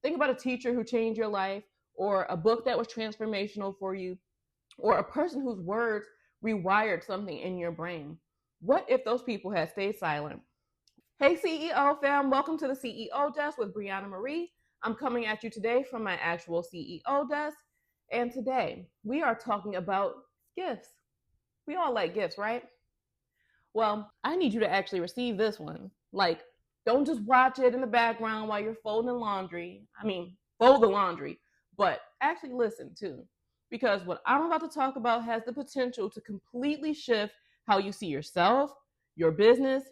think about a teacher who changed your life, or a book that was transformational for you, or a person whose words rewired something in your brain. What if those people had stayed silent? Hey, CEO fam, welcome to the CEO Desk with Brianna Marie. I'm coming at you today from my actual CEO desk. And today we are talking about gifts. We all like gifts, right? Well, I need you to actually receive this one. Like, don't just watch it in the background while you're folding laundry. Fold the laundry, but actually listen too. Because what I'm about to talk about has the potential to completely shift how you see yourself, your business,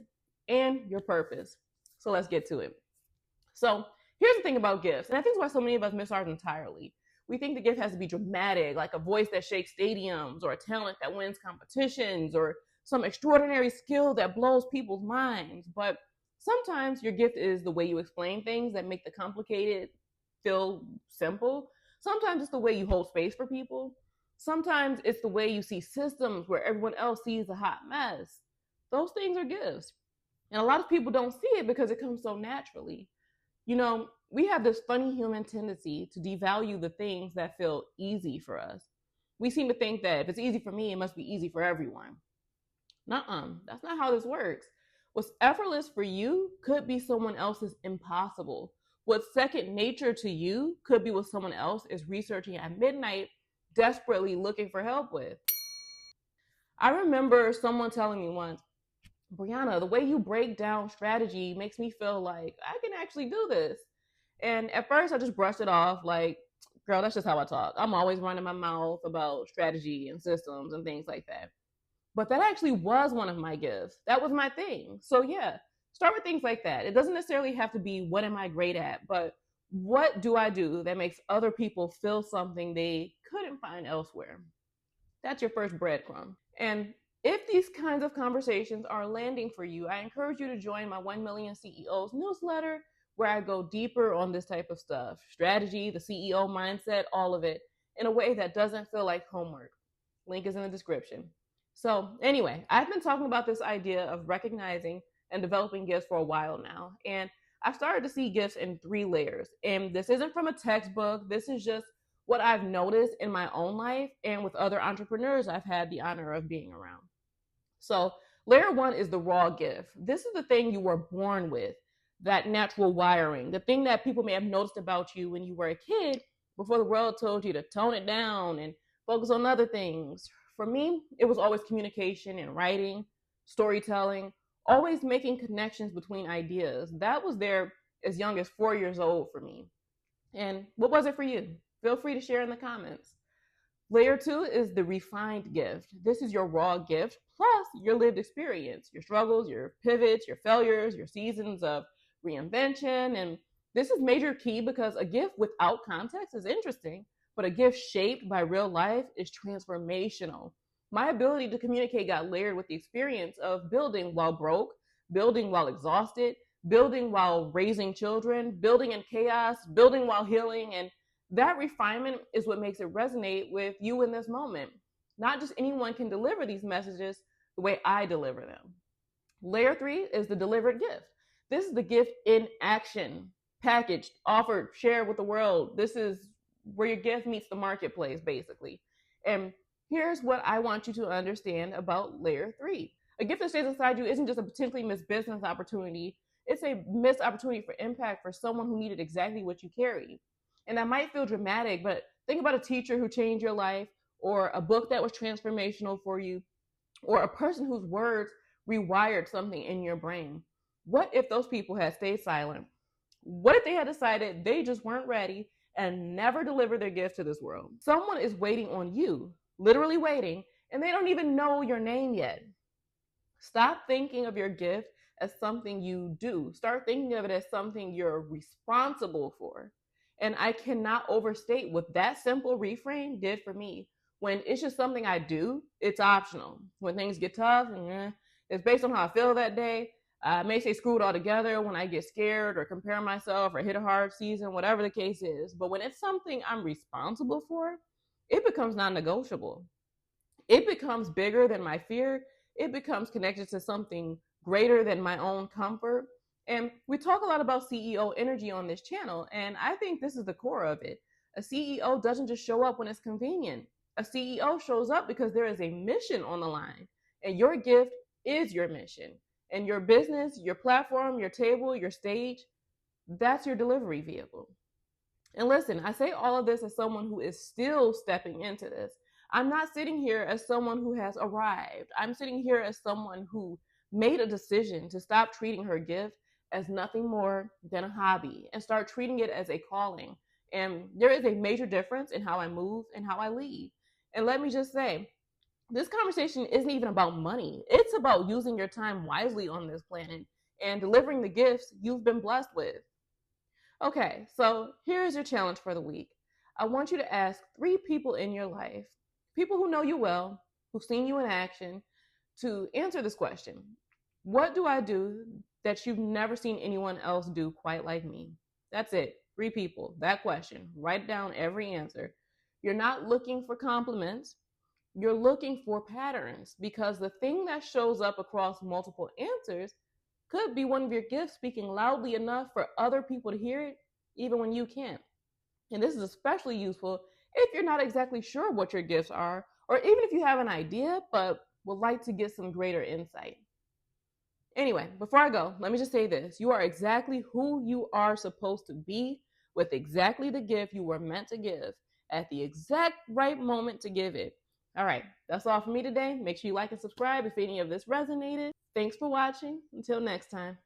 and your purpose. So let's get to it. So here's the thing about gifts, and I think it's why so many of us miss ours entirely. We think the gift has to be dramatic, like a voice that shakes stadiums, or a talent that wins competitions, or some extraordinary skill that blows people's minds. But sometimes your gift is the way you explain things that make the complicated feel simple. Sometimes it's the way you hold space for people. Sometimes it's the way you see systems where everyone else sees a hot mess. Those things are gifts. And a lot of people don't see it because it comes so naturally. We have this funny human tendency to devalue the things that feel easy for us. We seem to think that if it's easy for me, it must be easy for everyone. Nuh-uh, that's not how this works. What's effortless for you could be someone else's impossible. What's second nature to you could be what someone else is researching at midnight, desperately looking for help with. I remember someone telling me once, Brianna, the way you break down strategy makes me feel like I can actually do this. And at first I just brushed it off like, girl, that's just how I talk. I'm always running my mouth about strategy and systems and things like that. But that actually was one of my gifts. That was my thing. So yeah, start with things like that. It doesn't necessarily have to be what am I great at, but what do I do that makes other people feel something they couldn't find elsewhere? That's your first breadcrumb. And if these kinds of conversations are landing for you, I encourage you to join my 1 Million CEOs newsletter, where I go deeper on this type of stuff, strategy, the CEO mindset, all of it, in a way that doesn't feel like homework. Link is in the description. So anyway, I've been talking about this idea of recognizing and developing gifts for a while now. And I've started to see gifts in 3 layers. And this isn't from a textbook. This is just what I've noticed in my own life and with other entrepreneurs I've had the honor of being around. So layer 1 is the raw gift. This is the thing you were born with, that natural wiring, the thing that people may have noticed about you when you were a kid before the world told you to tone it down and focus on other things. For me, it was always communication and writing, storytelling, always making connections between ideas. That was there as young as 4 years old for me. And what was it for you? Feel free to share in the comments. Layer 2 is the refined gift. This is your raw gift, plus your lived experience, your struggles, your pivots, your failures, your seasons of reinvention. And this is major key because a gift without context is interesting, but a gift shaped by real life is transformational. My ability to communicate got layered with the experience of building while broke, building while exhausted, building while raising children, building in chaos, building while healing. And that refinement is what makes it resonate with you in this moment. Not just anyone can deliver these messages the way I deliver them. Layer 3 is the delivered gift. This is the gift in action, packaged, offered, shared with the world. This is where your gift meets the marketplace, basically. And here's what I want you to understand about layer 3. A gift that stays inside you isn't just a potentially missed business opportunity. It's a missed opportunity for impact for someone who needed exactly what you carry. And that might feel dramatic, but think about a teacher who changed your life, or a book that was transformational for you, or a person whose words rewired something in your brain. What if those people had stayed silent? What if they had decided they just weren't ready and never delivered their gift to this world? Someone is waiting on you, literally waiting, and they don't even know your name yet. Stop thinking of your gift as something you do. Start thinking of it as something you're responsible for. And I cannot overstate what that simple reframe did for me. When it's just something I do, it's optional. When things get tough, it's based on how I feel that day. I may say screw it all together when I get scared or compare myself or hit a hard season, whatever the case is. But when it's something I'm responsible for, it becomes non-negotiable. It becomes bigger than my fear. It becomes connected to something greater than my own comfort. And we talk a lot about CEO energy on this channel, and I think this is the core of it. A CEO doesn't just show up when it's convenient. A CEO shows up because there is a mission on the line, and your gift is your mission. And your business, your platform, your table, your stage, that's your delivery vehicle. And listen, I say all of this as someone who is still stepping into this. I'm not sitting here as someone who has arrived. I'm sitting here as someone who made a decision to stop treating her gift as nothing more than a hobby and start treating it as a calling. And there is a major difference in how I move and how I lead. And let me just say, this conversation isn't even about money. It's about using your time wisely on this planet and delivering the gifts you've been blessed with. Okay, so here's your challenge for the week. I want you to ask 3 people in your life, people who know you well, who've seen you in action, to answer this question. What do I do that you've never seen anyone else do quite like me? That's it. 3 people. That question. Write down every answer. You're not looking for compliments. You're looking for patterns, because the thing that shows up across multiple answers could be one of your gifts speaking loudly enough for other people to hear it, even when you can't. And this is especially useful if you're not exactly sure what your gifts are, or even if you have an idea but would like to get some greater insight. Anyway, before I go, let me just say this. You are exactly who you are supposed to be, with exactly the gift you were meant to give at the exact right moment to give it. All right, that's all for me today. Make sure you like and subscribe if any of this resonated. Thanks for watching. Until next time.